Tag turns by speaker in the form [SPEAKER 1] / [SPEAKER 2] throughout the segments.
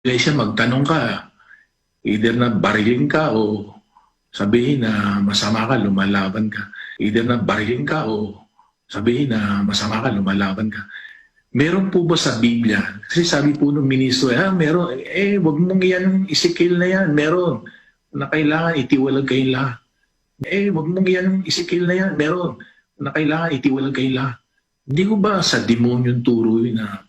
[SPEAKER 1] Iglesia, magtanong ka, either na barilin ka o sabihin na masama ka, lumalaban ka. Either na barilin ka o sabihin na masama ka, lumalaban ka. Meron po ba sa Biblia? Kasi sabi po ng ministro, meron. Wag mong yan, isikil na yan. Meron. Na kailangan itiwalag kayong lahat. Wag mong yan, isikil na yan. Meron. Na kailangan itiwalag kayong lahat. Hindi ko ba sa demonyong turo na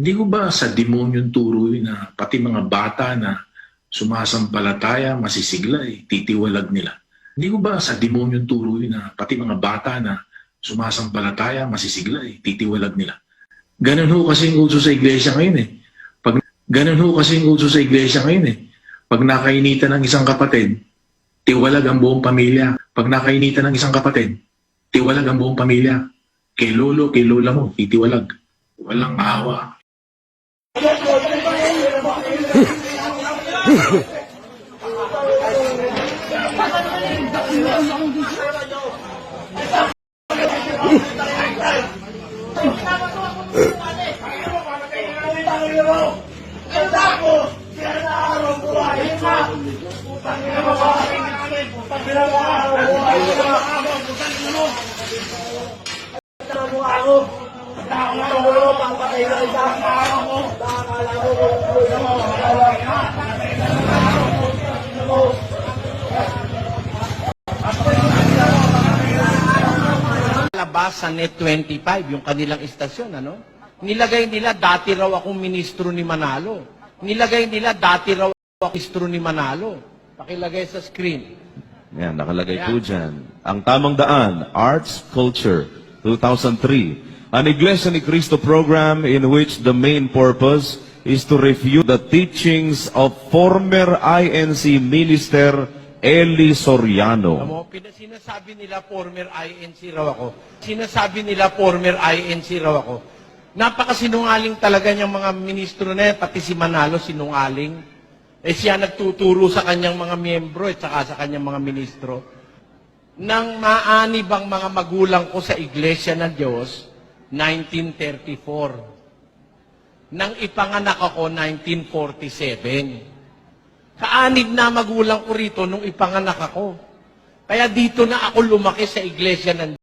[SPEAKER 1] pati mga bata na sumasampalataya, masisigla, titiwalag nila. Hindi ko ba sa demonyong turo na pati mga bata na sumasampalataya, masisigla, titiwalag nila. Ganun ho kasing uso sa iglesia ngayon Pag nakainitan ng isang kapatid, tiwalag ang buong pamilya. Pag nakainitan ng isang kapatid, tiwalag ang buong pamilya. Kay lolo, kay lola mo, titiwalag. Walang awa.
[SPEAKER 2] Labas sa Net 25, yung kanilang istasyon, ano? Nilagay nila, dati raw akong ministro ni Manalo. Pakilagay sa screen.
[SPEAKER 3] Yan, nakalagay po dyan. Ang tamang daan, Arts Culture 2003. An Iglesia ni Cristo program in which the main purpose is to refute the teachings of former INC minister Eli Soriano.
[SPEAKER 2] Alam mo, sinasabi nila former INC raw ako. Napakasinungaling talaga niyang mga ministro na yan, pati si Manalo sinungaling. Siya nagtuturo sa kanyang mga miyembro at saka sa kanyang mga ministro. Nang maanib ang mga magulang ko sa Iglesia ng Diyos, 1934. Nang ipanganak ako, 1947. Kaanib na magulang ko rito nung ipanganak ako. Kaya dito na ako lumaki sa Iglesia ng